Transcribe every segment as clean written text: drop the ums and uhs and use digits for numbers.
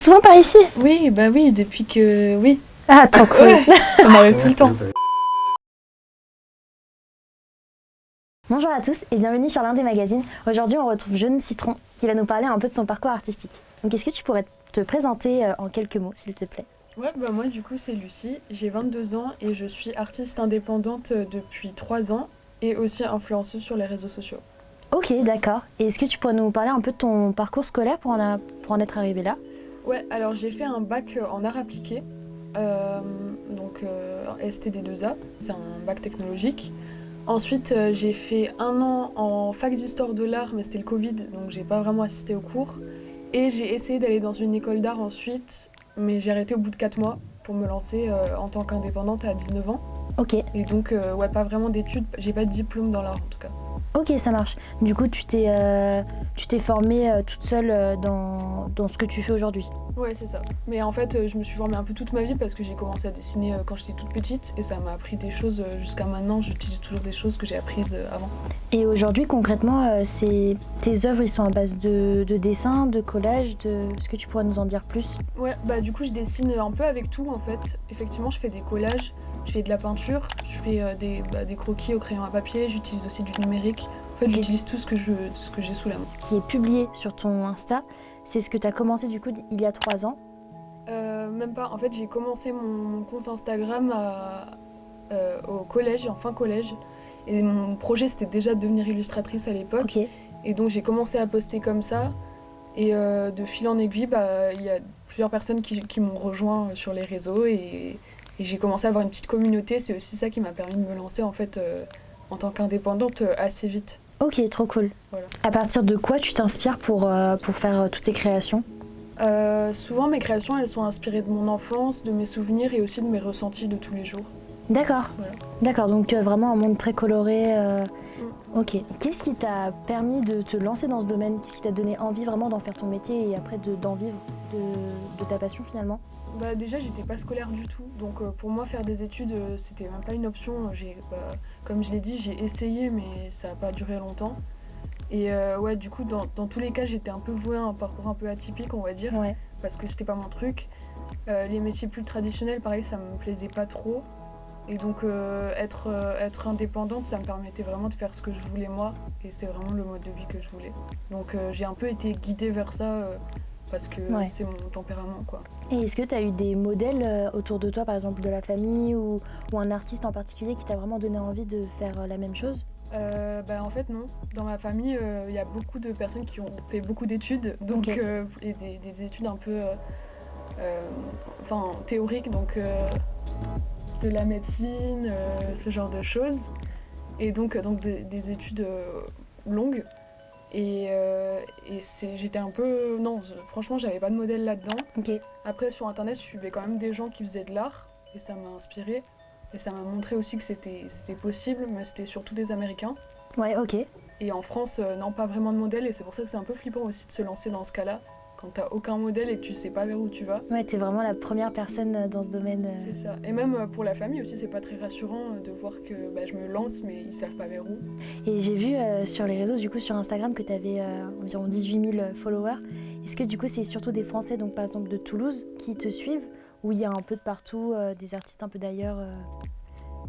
Souvent par ici? Oui, bah oui, depuis que... Oui. Ah, trop cool. Ouais, ça m'arrive tout le temps. Bonjour à tous et bienvenue sur l'un des magazines. Aujourd'hui, on retrouve Jeune Citron qui va nous parler un peu de son parcours artistique. Donc, est-ce que tu pourrais te présenter en quelques mots, s'il te plaît? Ouais, bah moi du coup c'est Lucie, j'ai 22 ans et je suis artiste indépendante depuis 3 ans et aussi influenceuse sur les réseaux sociaux. Ok, d'accord. Et est-ce que tu pourrais nous parler un peu de ton parcours scolaire pour en être arrivé là? Ouais, alors j'ai fait un bac en arts appliqués, donc STD2A, c'est un bac technologique. Ensuite j'ai fait un an en fac d'histoire de l'art, mais c'était le Covid, donc j'ai pas vraiment assisté aux cours. Et j'ai essayé d'aller dans une école d'art ensuite, mais j'ai arrêté au bout de 4 mois pour me lancer en tant qu'indépendante à 19 ans. Ok, Et donc, ouais, pas vraiment d'études, j'ai pas de diplôme dans l'art en tout cas. ok, ça marche. Du coup, tu t'es formée toute seule dans ce que tu fais aujourd'hui. Ouais, c'est ça. Mais en fait, je me suis formée un peu toute ma vie parce que j'ai commencé à dessiner quand j'étais toute petite et ça m'a appris des choses jusqu'à maintenant. J'utilise toujours des choses que j'ai apprises avant. Et aujourd'hui, concrètement, tes œuvres, ils sont à base de dessin, de collage, Est-ce que tu pourrais nous en dire plus? Ouais, bah du coup, je dessine un peu avec tout en fait. Effectivement, je fais des collages, je fais de la peinture, je fais des croquis au crayon à papier, j'utilise aussi du numérique. En fait, j'utilise tout ce que j'ai sous la main. Ce qui est publié sur ton Insta, c'est ce que tu as commencé du coup il y a 3 ans. Même pas. En fait, j'ai commencé mon compte Instagram au collège, en fin collège. Et mon projet, c'était déjà de devenir illustratrice à l'époque. Ok. Et donc, j'ai commencé à poster comme ça. Et de fil en aiguille, il y a plusieurs personnes qui m'ont rejoint sur les réseaux. Et j'ai commencé à avoir une petite communauté. C'est aussi ça qui m'a permis de me lancer en fait en tant qu'indépendante assez vite. Ok, trop cool. Voilà. À partir de quoi tu t'inspires pour faire toutes tes créations? Souvent, mes créations, elles sont inspirées de mon enfance, de mes souvenirs et aussi de mes ressentis de tous les jours. D'accord. Voilà. D'accord, donc tu as vraiment un monde très coloré. Mm. Ok. Qu'est-ce qui t'a permis de te lancer dans ce domaine? Qu'est-ce qui t'a donné envie vraiment d'en faire ton métier et après d'en vivre de ta passion finalement? Bah déjà j'étais pas scolaire du tout, donc pour moi faire des études c'était même pas une option. Comme je l'ai dit, j'ai essayé mais ça a pas duré longtemps. Et ouais, du coup dans tous les cas j'étais un peu vouée à un parcours un peu atypique, on va dire, Ouais. parce que c'était pas mon truc. Les métiers plus traditionnels, pareil, ça me plaisait pas trop. Et donc être indépendante, ça me permettait vraiment de faire ce que je voulais moi, et c'est vraiment le mode de vie que je voulais. Donc j'ai un peu été guidée vers ça parce que Ouais. c'est mon tempérament quoi. Et est-ce que tu as eu des modèles autour de toi, par exemple de la famille ou un artiste en particulier qui t'a vraiment donné envie de faire la même chose? En fait non. Dans ma famille, il y a beaucoup de personnes qui ont fait beaucoup d'études, donc Ok. et des études un peu théoriques, donc de la médecine, ce genre de choses. Et donc des études longues. J'étais un peu... Non, franchement, j'avais pas de modèle là-dedans. Ok. Après, sur Internet, je suivais quand même des gens qui faisaient de l'art, et ça m'a inspirée. Et ça m'a montré aussi que c'était possible, mais c'était surtout des Américains. Ouais, ok. Et en France, non, pas vraiment de modèle, et c'est pour ça que c'est un peu flippant aussi de se lancer dans ce cas-là, quand t'as aucun modèle et que tu sais pas vers où tu vas. Ouais, t'es vraiment la première personne dans ce domaine. C'est ça. Et même pour la famille aussi, c'est pas très rassurant de voir que je me lance, mais ils savent pas vers où. Et j'ai vu sur les réseaux, du coup sur Instagram, que tu avais environ 18 000 followers. Est-ce que du coup c'est surtout des Français, donc par exemple de Toulouse, qui te suivent, ou il y a un peu de partout, des artistes un peu d'ailleurs,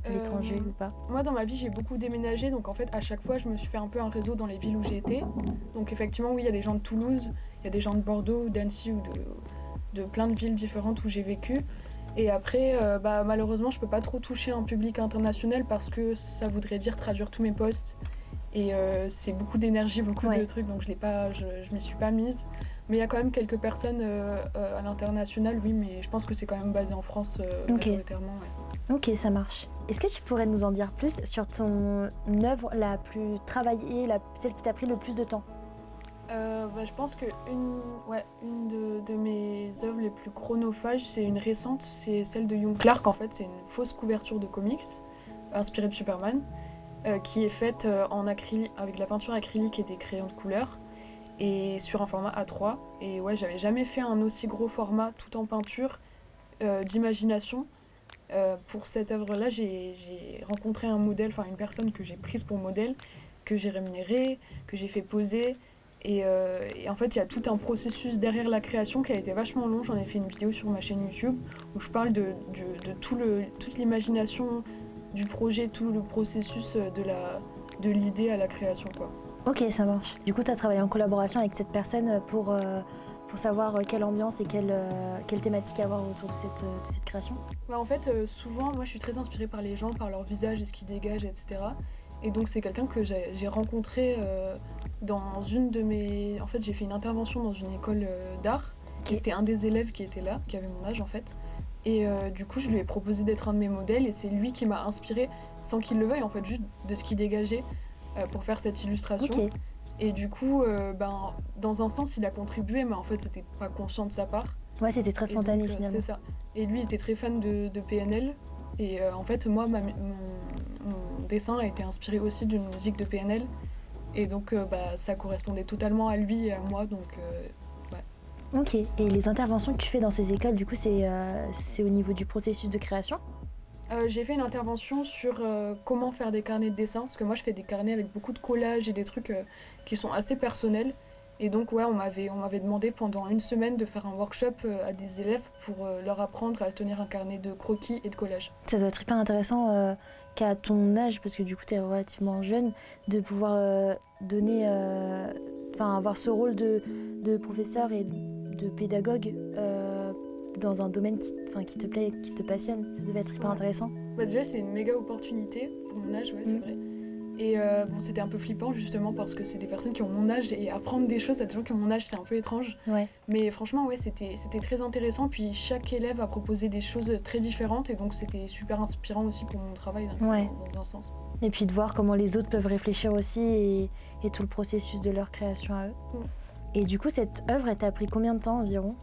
à l'étranger ou pas? Moi, dans ma vie, j'ai beaucoup déménagé, donc en fait, à chaque fois, je me suis fait un peu un réseau dans les villes où j'ai été. Donc effectivement, oui, il y a des gens de Toulouse, il y a des gens de Bordeaux, d'Annecy ou de plein de villes différentes où j'ai vécu. Et après, malheureusement, je peux pas trop toucher un public international parce que ça voudrait dire traduire tous mes posts. Et c'est beaucoup d'énergie, beaucoup de trucs, donc je m'y suis pas mise. Mais il y a quand même quelques personnes à l'international, oui, mais je pense que c'est quand même basé en France majoritairement. Ouais. Ok, ça marche. Est-ce que tu pourrais nous en dire plus sur ton œuvre la plus travaillée, celle qui t'a pris le plus de temps? Je pense que une de mes œuvres les plus chronophages, c'est une récente, c'est celle de Young Clark. En fait, c'est une fausse couverture de comics inspirée de Superman, qui est faite en acrylique, avec de la peinture acrylique et des crayons de couleur, et sur un format A3. Et ouais, j'avais jamais fait un aussi gros format tout en peinture d'imagination. Pour cette œuvre-là, j'ai rencontré un modèle, enfin une personne que j'ai prise pour modèle, que j'ai rémunérée, que j'ai fait poser. Et en fait, il y a tout un processus derrière la création qui a été vachement long. J'en ai fait une vidéo sur ma chaîne YouTube où je parle de toute l'imagination du projet, tout le processus de l'idée à la création, quoi. Ok, ça marche. Du coup, tu as travaillé en collaboration avec cette personne pour savoir quelle ambiance et quelle thématique avoir autour de cette création. Bah, en fait, souvent, moi, je suis très inspirée par les gens, par leur visage et ce qu'ils dégagent, etc. Et donc, c'est quelqu'un que j'ai rencontré dans une de mes... En fait, j'ai fait une intervention dans une école d'art. Et c'était un des élèves qui était là, qui avait mon âge, en fait. Et du coup, je lui ai proposé d'être un de mes modèles. Et c'est lui qui m'a inspirée, sans qu'il le veuille, en fait, juste de ce qu'il dégageait pour faire cette illustration. Ok. Et du coup, dans un sens, il a contribué, mais en fait, c'était pas conscient de sa part. Ouais, c'était très spontané, finalement. C'est ça. Et lui, il était très fan de PNL. Et en fait, moi, mon dessin a été inspiré aussi d'une musique de PNL. Et donc, ça correspondait totalement à lui et à moi. Donc, ouais. Ok. Et les interventions que tu fais dans ces écoles, du coup, c'est au niveau du processus de création ? J'ai fait une intervention sur comment faire des carnets de dessin, parce que moi je fais des carnets avec beaucoup de collages et des trucs qui sont assez personnels. Et donc ouais, on m'avait demandé pendant une semaine de faire un workshop à des élèves pour leur apprendre à tenir un carnet de croquis et de collages. Ça doit être hyper intéressant qu'à ton âge, parce que du coup tu es relativement jeune, de pouvoir avoir ce rôle de professeur et de pédagogue dans un domaine qui te plaît, qui te passionne. Ça devait être hyper intéressant. Bah déjà c'est une méga opportunité pour mon âge, ouais, c'est vrai. Et c'était un peu flippant justement parce que c'est des personnes qui ont mon âge et apprendre des choses à des gens qui ont mon âge c'est un peu étrange. Ouais. Mais franchement ouais c'était très intéressant, puis chaque élève a proposé des choses très différentes et donc c'était super inspirant aussi pour mon travail dans un sens. Et puis de voir comment les autres peuvent réfléchir aussi et tout le processus de leur création à eux. Et du coup cette œuvre elle t'a pris combien de temps environ ?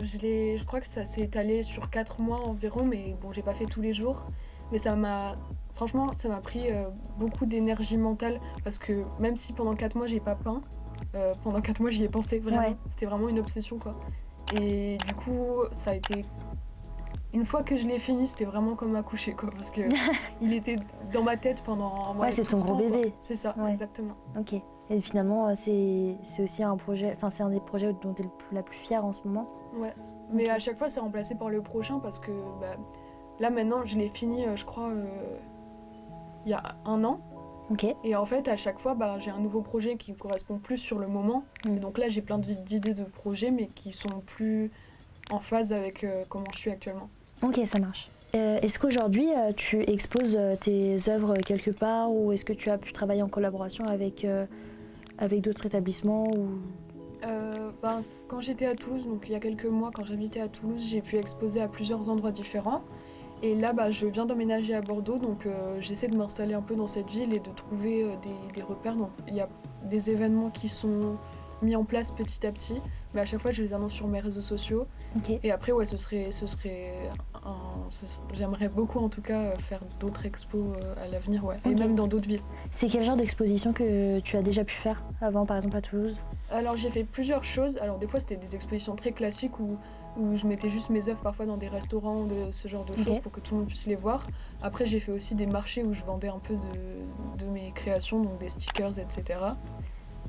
Je crois que ça s'est étalé sur 4 mois environ, mais bon, j'ai pas fait tous les jours. Mais franchement, ça m'a pris beaucoup d'énergie mentale, parce que même si pendant 4 mois j'ai pas peint, pendant 4 mois j'y ai pensé vraiment. Ouais. C'était vraiment une obsession, quoi. Et du coup, ça a été... Une fois que je l'ai fini, c'était vraiment comme accoucher, quoi, parce que il était dans ma tête pendant un mois. Ouais, c'est ton gros bébé. Quoi. C'est ça, ouais. Exactement. Ok. Et finalement, c'est aussi un projet, c'est un des projets dont tu es la plus fière en ce moment. Ouais, mais à chaque fois, c'est remplacé par le prochain parce que là, maintenant, je l'ai fini, je crois, il y a 1 an. Ok. Et en fait, à chaque fois, j'ai un nouveau projet qui me correspond plus sur le moment. Et donc là, j'ai plein d'idées de projets, mais qui sont plus en phase avec comment je suis actuellement. Ok, ça marche. Est-ce qu'aujourd'hui, tu exposes tes œuvres quelque part ou est-ce que tu as pu travailler en collaboration avec d'autres établissements ou... Quand j'étais à Toulouse, donc il y a quelques mois, quand j'habitais à Toulouse, j'ai pu exposer à plusieurs endroits différents. Et là, je viens d'emménager à Bordeaux, donc j'essaie de m'installer un peu dans cette ville et de trouver des repères. Donc il y a des événements qui sont mis en place petit à petit, mais à chaque fois je les annonce sur mes réseaux sociaux. Okay. Et après, ouais, j'aimerais beaucoup en tout cas faire d'autres expos à l'avenir, ouais, okay. Et même dans d'autres villes. C'est quel genre d'exposition que tu as déjà pu faire avant, par exemple à Toulouse ? Alors j'ai fait plusieurs choses. Alors des fois c'était des expositions très classiques où je mettais juste mes œuvres parfois dans des restaurants, ce genre de choses pour que tout le monde puisse les voir. Après j'ai fait aussi des marchés où je vendais un peu de mes créations, donc des stickers, etc.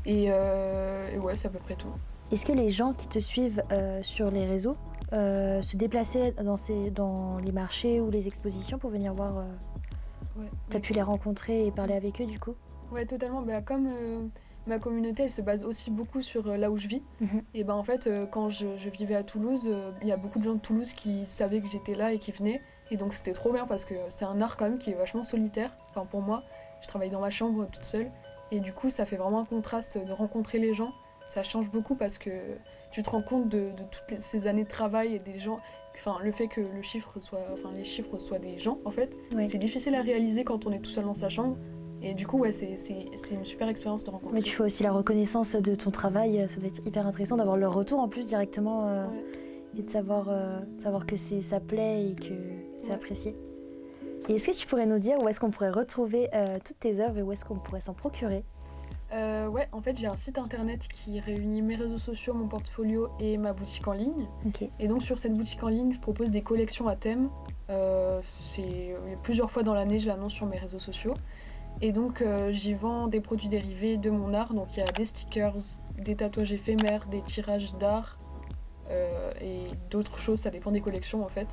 Et ouais, c'est à peu près tout. Est-ce que les gens qui te suivent sur les réseaux se déplaçaient dans les marchés ou les expositions pour venir voir ouais. T'as pu les rencontrer et parler avec eux du coup ? Ouais, totalement. Comme ma communauté, elle se base aussi beaucoup sur là où je vis. Et en fait, quand je vivais à Toulouse, il y a beaucoup de gens de Toulouse qui savaient que j'étais là et qui venaient. Et donc c'était trop bien parce que c'est un art quand même qui est vachement solitaire. Enfin pour moi, je travaille dans ma chambre toute seule. Et du coup, ça fait vraiment un contraste de rencontrer les gens. Ça change beaucoup parce que tu te rends compte de toutes ces années de travail et des gens... Enfin, le fait que les chiffres soient des gens, en fait, c'est difficile à réaliser quand on est tout seul dans sa chambre. Et du coup, ouais, c'est une super expérience de rencontrer. Mais tu fais aussi la reconnaissance de ton travail. Ça doit être hyper intéressant d'avoir leur retour en plus directement et de savoir que ça plaît et que c'est apprécié. Et est-ce que tu pourrais nous dire où est-ce qu'on pourrait retrouver toutes tes œuvres et où est-ce qu'on pourrait s'en procurer ? Ouais, en fait, j'ai un site internet qui réunit mes réseaux sociaux, mon portfolio et ma boutique en ligne. Okay. Et donc, sur cette boutique en ligne, je propose des collections à thème. Plusieurs fois dans l'année, je l'annonce sur mes réseaux sociaux. Et donc j'y vends des produits dérivés de mon art. Donc il y a des stickers, des tatouages éphémères, des tirages d'art et d'autres choses, ça dépend des collections en fait.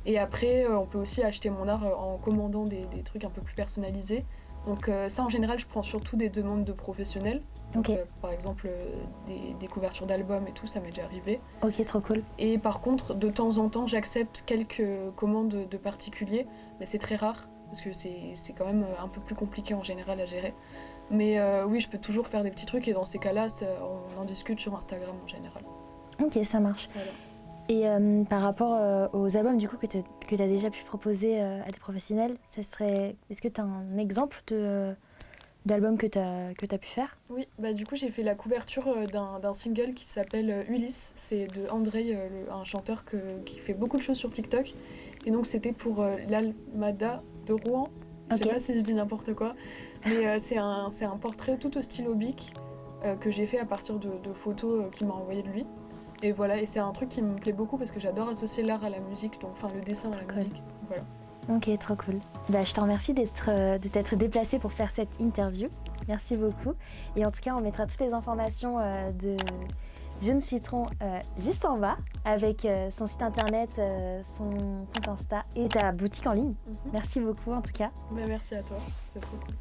Et après on peut aussi acheter mon art en commandant des trucs un peu plus personnalisés. Donc ça en général je prends surtout des demandes de professionnels. Donc, Ok. par exemple des couvertures d'albums et tout, ça m'est déjà arrivé. Ok, trop cool. Et par contre de temps en temps j'accepte quelques commandes de particuliers, mais c'est très rare parce que c'est quand même un peu plus compliqué en général à gérer. Mais oui, je peux toujours faire des petits trucs et dans ces cas-là, on en discute sur Instagram en général. Ok, ça marche. Voilà. Et par rapport aux albums du coup que tu as déjà pu proposer à des professionnels, est-ce que tu as un exemple d'album que tu as pu faire? Oui, bah du coup j'ai fait la couverture d'un single qui s'appelle Ulysse. C'est de Andrei, un chanteur qui fait beaucoup de choses sur TikTok. Et donc c'était pour l'Almada de Rouen. Je sais Ok. pas si je dis n'importe quoi, mais c'est un portrait tout au stylo bic que j'ai fait à partir de photos qu'il m'a envoyé de lui. Et voilà, et c'est un truc qui me plaît beaucoup parce que j'adore associer l'art à la musique, donc enfin le dessin à la Trop musique. Voilà. Ok, trop cool. Bah, je te remercie de t'être déplacée pour faire cette interview. Merci beaucoup. Et en tout cas, on mettra toutes les informations de Jeune Citron juste en bas, avec son site internet, son compte Insta et ta boutique en ligne. Mhm. Merci beaucoup en tout cas. Bah, merci à toi, c'est trop cool.